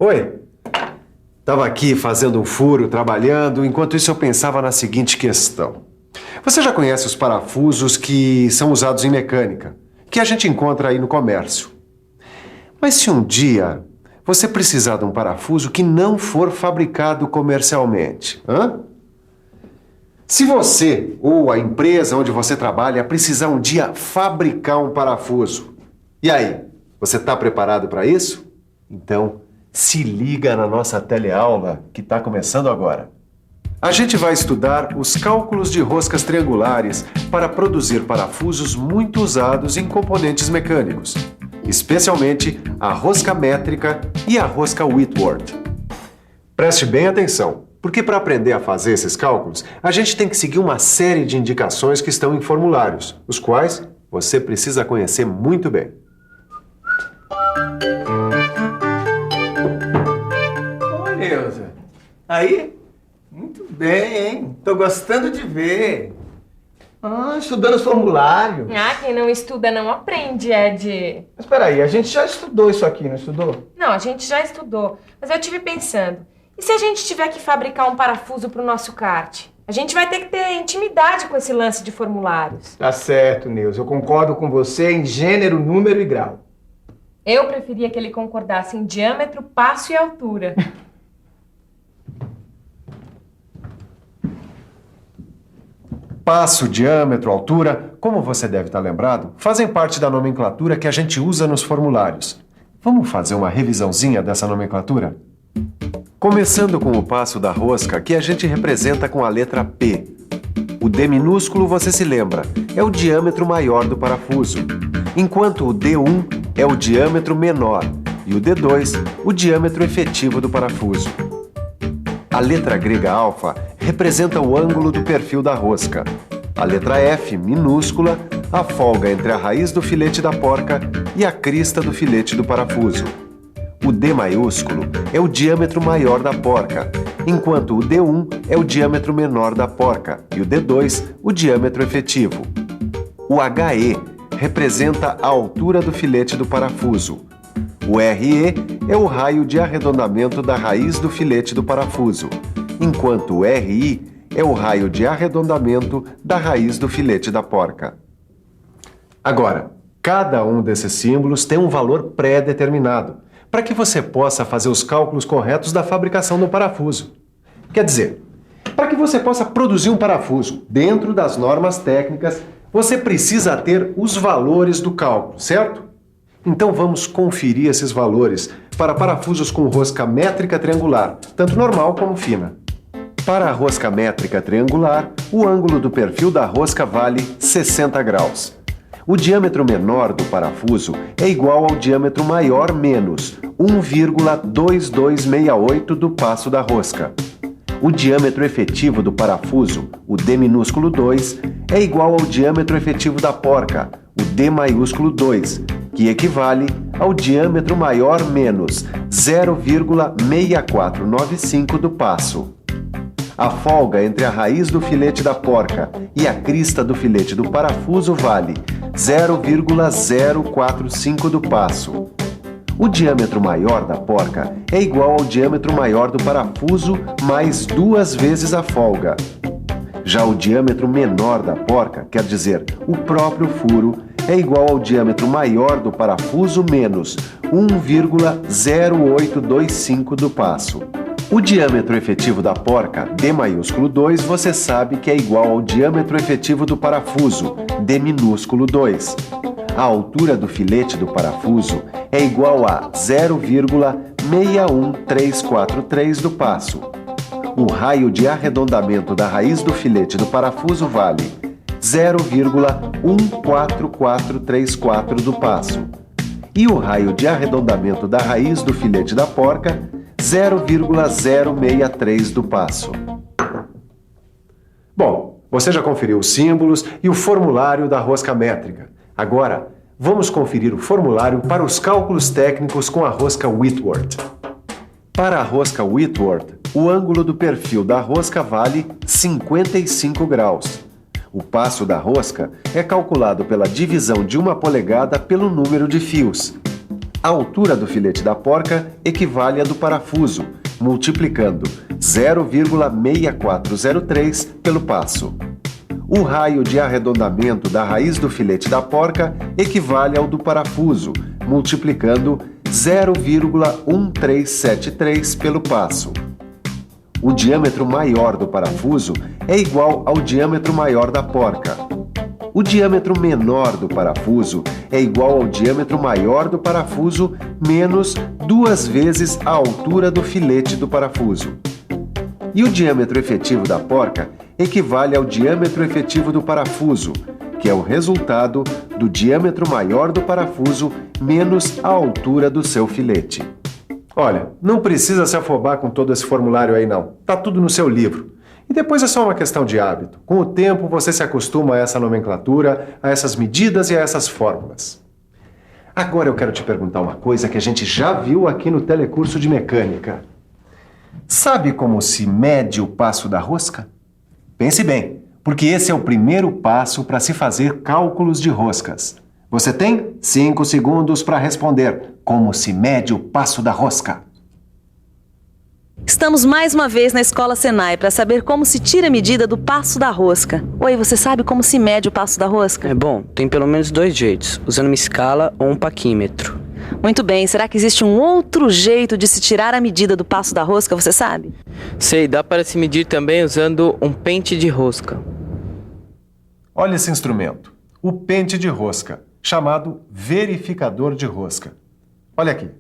Oi, estava aqui fazendo um furo, trabalhando, enquanto isso eu pensava na seguinte questão. Você já conhece os parafusos que são usados em mecânica, que a gente encontra aí no comércio. Mas se um dia você precisar de um parafuso que não for fabricado comercialmente, Se você ou a empresa onde você trabalha precisar um dia fabricar um parafuso, e aí, você está preparado para isso? Então, se liga na nossa teleaula que está começando agora. A gente vai estudar os cálculos de roscas triangulares para produzir parafusos muito usados em componentes mecânicos, especialmente a rosca métrica e a rosca Whitworth. Preste bem atenção, porque para aprender a fazer esses cálculos, a gente tem que seguir uma série de indicações que estão em formulários, os quais você precisa conhecer muito bem. Oi, Neuza. Aí? Muito bem, hein? Tô gostando de ver. Estudando os formulários. Quem não estuda não aprende, Ed. Mas peraí, a gente já estudou isso aqui, não estudou? Não, a gente já estudou, mas eu tive pensando, e se a gente tiver que fabricar um parafuso pro nosso kart? A gente vai ter que ter intimidade com esse lance de formulários. Tá certo, Neuza. Eu concordo com você em gênero, número e grau. Eu preferia que ele concordasse em diâmetro, passo e altura. Passo, diâmetro, altura, como você deve estar lembrado, fazem parte da nomenclatura que a gente usa nos formulários. Vamos fazer uma revisãozinha dessa nomenclatura? Começando com o passo da rosca, que a gente representa com a letra P. O D minúsculo, você se lembra, é o diâmetro maior do parafuso, enquanto o D1 é o diâmetro menor e o D2, o diâmetro efetivo do parafuso. A letra grega alfa representa o ângulo do perfil da rosca. A letra F, minúscula, a folga entre a raiz do filete da porca e a crista do filete do parafuso. O D maiúsculo é o diâmetro maior da porca, enquanto o D1 é o diâmetro menor da porca e o D2 o diâmetro efetivo. O HE representa a altura do filete do parafuso. O RE é o raio de arredondamento da raiz do filete do parafuso, enquanto o RI é o raio de arredondamento da raiz do filete da porca. Agora, cada um desses símbolos tem um valor pré-determinado, para que você possa fazer os cálculos corretos da fabricação do parafuso. Quer dizer, para que você possa produzir um parafuso dentro das normas técnicas, você precisa ter os valores do cálculo, certo? Então vamos conferir esses valores para parafusos com rosca métrica triangular, tanto normal como fina. Para a rosca métrica triangular, o ângulo do perfil da rosca vale 60 graus. O diâmetro menor do parafuso é igual ao diâmetro maior menos 1,2268 do passo da rosca. O diâmetro efetivo do parafuso, o D minúsculo 2, é igual ao diâmetro efetivo da porca, o D maiúsculo 2, que equivale ao diâmetro maior menos 0,6495 do passo. A folga entre a raiz do filete da porca e a crista do filete do parafuso vale 0,045 do passo. O diâmetro maior da porca é igual ao diâmetro maior do parafuso mais 2 vezes a folga. Já o diâmetro menor da porca, quer dizer, o próprio furo, é igual ao diâmetro maior do parafuso menos 1,0825 do passo. O diâmetro efetivo da porca, D maiúsculo 2, você sabe que é igual ao diâmetro efetivo do parafuso, D minúsculo 2. A altura do filete do parafuso é igual a 0,61343 do passo. O raio de arredondamento da raiz do filete do parafuso vale 0,14434 do passo. E o raio de arredondamento da raiz do filete da porca, 0,063 do passo. Bom, você já conferiu os símbolos e o formulário da rosca métrica. Agora, vamos conferir o formulário para os cálculos técnicos com a rosca Whitworth. Para a rosca Whitworth, o ângulo do perfil da rosca vale 55 graus. O passo da rosca é calculado pela divisão de 1 polegada pelo número de fios. A altura do filete da porca equivale à do parafuso, multiplicando 0,6403 pelo passo. O raio de arredondamento da raiz do filete da porca equivale ao do parafuso, multiplicando 0,1373 pelo passo. O diâmetro maior do parafuso é igual ao diâmetro maior da porca. O diâmetro menor do parafuso é igual ao diâmetro maior do parafuso menos 2 vezes a altura do filete do parafuso. E o diâmetro efetivo da porca equivale ao diâmetro efetivo do parafuso, que é o resultado do diâmetro maior do parafuso menos a altura do seu filete. Olha, não precisa se afobar com todo esse formulário aí não. Tá tudo no seu livro. E depois é só uma questão de hábito. Com o tempo você se acostuma a essa nomenclatura, a essas medidas e a essas fórmulas. Agora eu quero te perguntar uma coisa que a gente já viu aqui no telecurso de mecânica. Sabe como se mede o passo da rosca? Pense bem, porque esse é o primeiro passo para se fazer cálculos de roscas. Você tem 5 segundos para responder como se mede o passo da rosca. Estamos mais uma vez na Escola Senai para saber como se tira a medida do passo da rosca. Oi, você sabe como se mede o passo da rosca? Bom, tem pelo menos 2 jeitos, usando uma escala ou um paquímetro. Muito bem, será que existe um outro jeito de se tirar a medida do passo da rosca, você sabe? Sei, dá para se medir também usando um pente de rosca. Olha esse instrumento, o pente de rosca, chamado verificador de rosca. Olha aqui.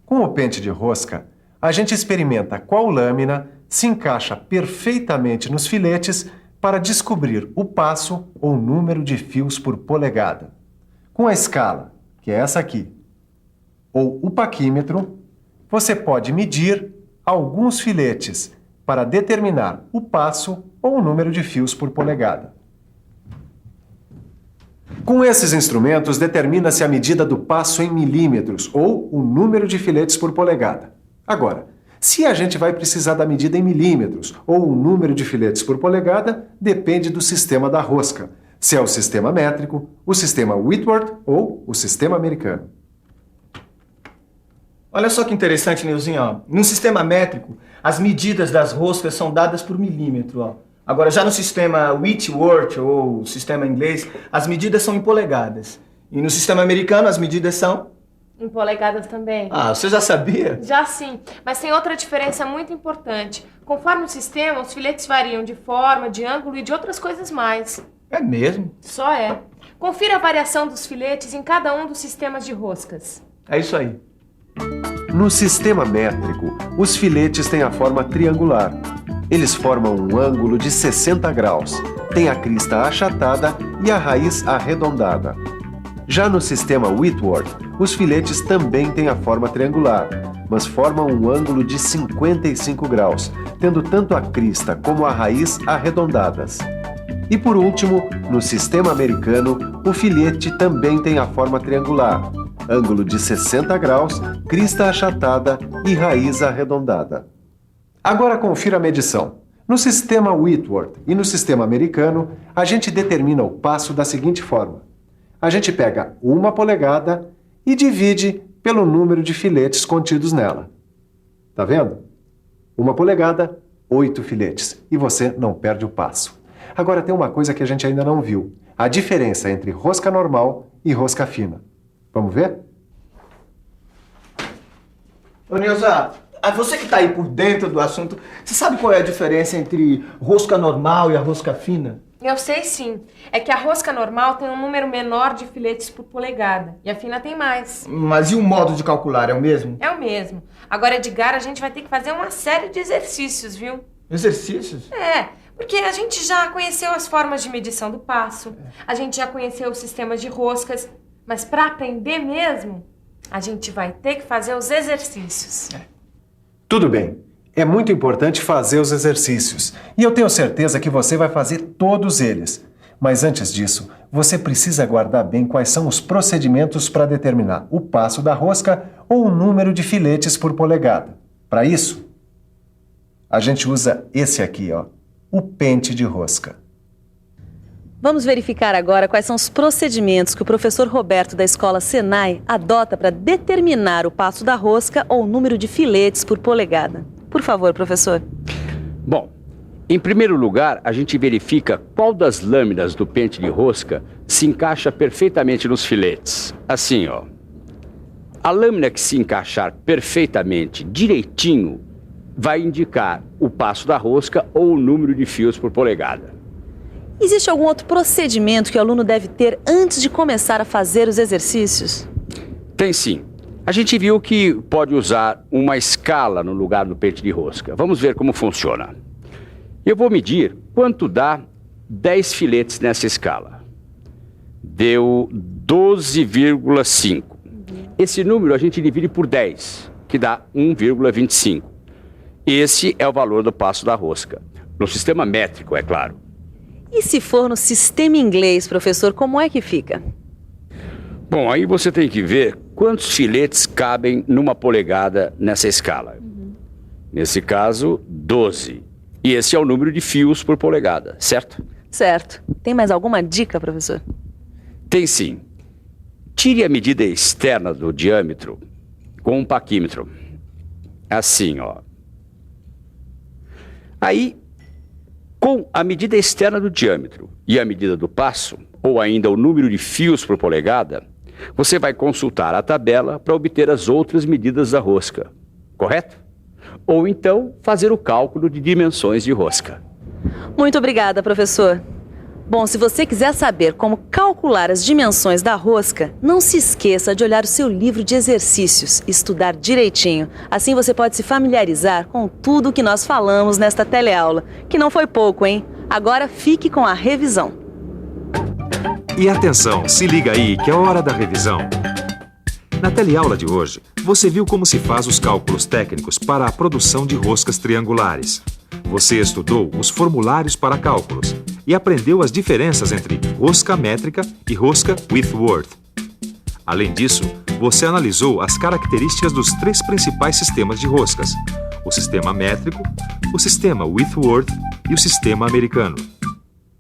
Com o pente de rosca, a gente experimenta qual lâmina se encaixa perfeitamente nos filetes para descobrir o passo ou número de fios por polegada. Com a escala, que é essa aqui, ou o paquímetro, você pode medir alguns filetes para determinar o passo ou o número de fios por polegada. Com esses instrumentos, determina-se a medida do passo em milímetros ou o número de filetes por polegada. Agora, se a gente vai precisar da medida em milímetros ou o número de filetes por polegada, depende do sistema da rosca, se é o sistema métrico, o sistema Whitworth ou o sistema americano. Olha só que interessante, Nilzinho. Ó. No sistema métrico, as medidas das roscas são dadas por milímetro. Ó. Agora, já no sistema Whitworth, ou sistema inglês, as medidas são em polegadas. E no sistema americano, as medidas são... Em polegadas também. Ah, você já sabia? Já sim, mas tem outra diferença muito importante. Conforme o sistema, os filetes variam de forma, de ângulo e de outras coisas mais. É mesmo? Só é. Confira a variação dos filetes em cada um dos sistemas de roscas. É isso aí. No sistema métrico, os filetes têm a forma triangular. Eles formam um ângulo de 60 graus, têm a crista achatada e a raiz arredondada. Já no sistema Whitworth, os filetes também têm a forma triangular, mas formam um ângulo de 55 graus, tendo tanto a crista como a raiz arredondadas. E por último, no sistema americano, o filete também tem a forma triangular, ângulo de 60 graus, crista achatada e raiz arredondada. Agora confira a medição. No sistema Whitworth e no sistema americano, a gente determina o passo da seguinte forma. A gente pega 1 polegada e divide pelo número de filetes contidos nela. Tá vendo? 1 polegada, 8 filetes. E você não perde o passo. Agora tem uma coisa que a gente ainda não viu. A diferença entre rosca normal e rosca fina. Vamos ver? Ô, Nilza, você que está aí por dentro do assunto, você sabe qual é a diferença entre rosca normal e a rosca fina? Eu sei sim. É que a rosca normal tem um número menor de filetes por polegada. E a fina tem mais. Mas e o modo de calcular é o mesmo? É o mesmo. Agora, Edgar, a gente vai ter que fazer uma série de exercícios, viu? Exercícios? É, porque a gente já conheceu as formas de medição do passo. A gente já conheceu os sistemas de roscas. Mas para aprender mesmo, a gente vai ter que fazer os exercícios. Tudo bem. É muito importante fazer os exercícios. E eu tenho certeza que você vai fazer todos eles. Mas antes disso, você precisa guardar bem quais são os procedimentos para determinar o passo da rosca ou o número de filetes por polegada. Para isso, a gente usa esse aqui, ó, o pente de rosca. Vamos verificar agora quais são os procedimentos que o professor Roberto da Escola Senai adota para determinar o passo da rosca ou o número de filetes por polegada. Por favor, professor. Bom, em primeiro lugar, a gente verifica qual das lâminas do pente de rosca se encaixa perfeitamente nos filetes. Assim, ó. A lâmina que se encaixar perfeitamente, direitinho, vai indicar o passo da rosca ou o número de fios por polegada. Existe algum outro procedimento que o aluno deve ter antes de começar a fazer os exercícios? Tem sim. A gente viu que pode usar uma escala no lugar do pente de rosca. Vamos ver como funciona. Eu vou medir quanto dá 10 filetes nessa escala. Deu 12,5. Esse número a gente divide por 10, que dá 1,25. Esse é o valor do passo da rosca. No sistema métrico, é claro. E se for no sistema inglês, professor, como é que fica? Bom, aí você tem que ver quantos filetes cabem numa polegada nessa escala. Nesse caso, 12. E esse é o número de fios por polegada, certo? Certo. Tem mais alguma dica, professor? Tem sim. Tire a medida externa do diâmetro com um paquímetro. Assim, ó. Aí, com a medida externa do diâmetro e a medida do passo, ou ainda o número de fios por polegada, você vai consultar a tabela para obter as outras medidas da rosca, correto? Ou então fazer o cálculo de dimensões de rosca. Muito obrigada, professor. Bom, se você quiser saber como calcular as dimensões da rosca, não se esqueça de olhar o seu livro de exercícios e estudar direitinho. Assim você pode se familiarizar com tudo o que nós falamos nesta teleaula, que não foi pouco, hein? Agora fique com a revisão. E atenção, se liga aí que é hora da revisão. Na teleaula de hoje, você viu como se faz os cálculos técnicos para a produção de roscas triangulares. Você estudou os formulários para cálculos e aprendeu as diferenças entre rosca métrica e rosca Whitworth. Além disso, você analisou as características dos 3 principais sistemas de roscas: o sistema métrico, o sistema Whitworth e o sistema americano.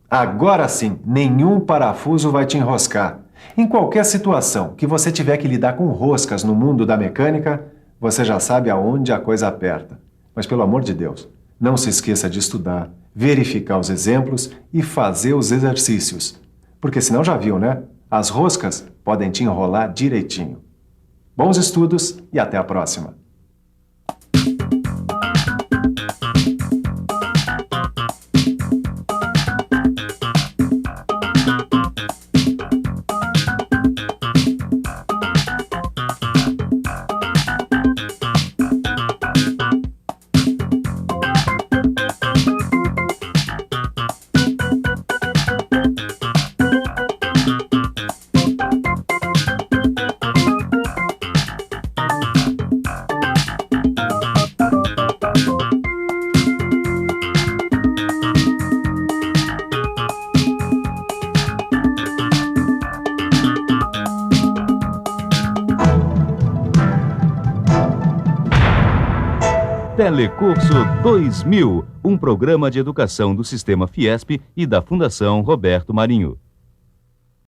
Agora sim, nenhum parafuso vai te enroscar. Em qualquer situação que você tiver que lidar com roscas no mundo da mecânica, você já sabe aonde a coisa aperta. Mas pelo amor de Deus, não se esqueça de estudar, verificar os exemplos e fazer os exercícios. Porque senão já viu, né? As roscas podem te enrolar direitinho. Bons estudos e até a próxima! Telecurso 2000, um programa de educação do Sistema Fiesp e da Fundação Roberto Marinho.